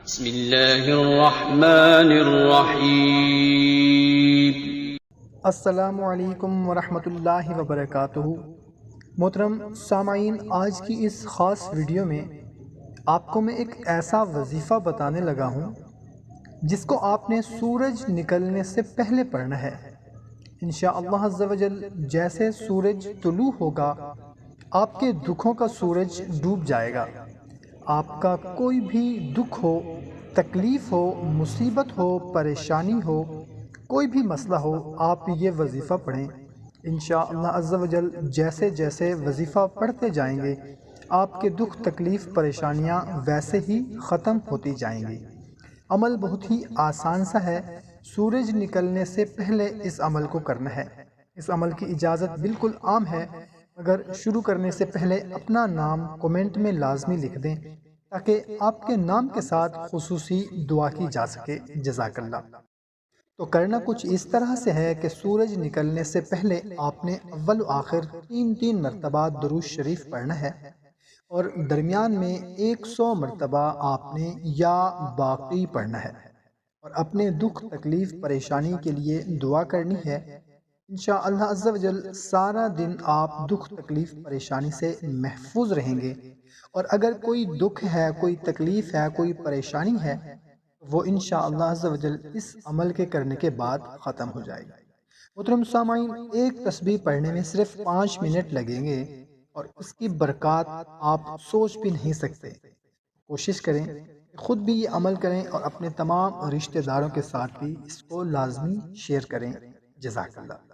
بسم اللہ الرحمن الرحیم۔ السلام علیکم ورحمۃ اللہ وبرکاتہ۔ محترم سامعین، آج کی اس خاص ویڈیو میں آپ کو میں ایک ایسا وظیفہ بتانے لگا ہوں جس کو آپ نے سورج نکلنے سے پہلے پڑھنا ہے۔ انشاءاللہ عز و جل جیسے سورج طلوع ہوگا آپ کے دکھوں کا سورج ڈوب جائے گا۔ آپ کا کوئی بھی دکھ ہو، تکلیف ہو، مصیبت ہو، پریشانی ہو، کوئی بھی مسئلہ ہو، آپ یہ وظیفہ پڑھیں۔ انشاءاللہ عز و جل جیسے جیسے وظیفہ پڑھتے جائیں گے آپ کے دکھ، تکلیف، پریشانیاں ویسے ہی ختم ہوتی جائیں گی۔ عمل بہت ہی آسان سا ہے، سورج نکلنے سے پہلے اس عمل کو کرنا ہے۔ اس عمل کی اجازت بالکل عام ہے، مگر شروع کرنے سے پہلے اپنا نام کومنٹ میں لازمی لکھ دیں تاکہ آپ کے نام کے ساتھ خصوصی دعا کی جا سکے۔ جزاک اللہ۔ تو کرنا کچھ اس طرح سے ہے کہ سورج نکلنے سے پہلے آپ نے اول و آخر 3 مرتبہ درود شریف پڑھنا ہے، اور درمیان میں 100 مرتبہ آپ نے یا باقی پڑھنا ہے، اور اپنے دکھ، تکلیف، پریشانی کے لیے دعا کرنی ہے۔ انشاءاللہ عز و جل سارا دن آپ دکھ، تکلیف، پریشانی سے محفوظ رہیں گے، اور اگر کوئی دکھ ہے، کوئی تکلیف ہے، کوئی پریشانی ہے، وہ انشاءاللہ عز و جل اس عمل کے کرنے کے بعد ختم ہو جائے گی۔ محترم سامعین، ایک تسبیح پڑھنے میں صرف 5 منٹ لگیں گے، اور اس کی برکات آپ سوچ بھی نہیں سکتے۔ کوشش کریں کہ خود بھی یہ عمل کریں اور اپنے تمام رشتہ داروں کے ساتھ بھی اس کو لازمی شیئر کریں۔ جزاک اللہ۔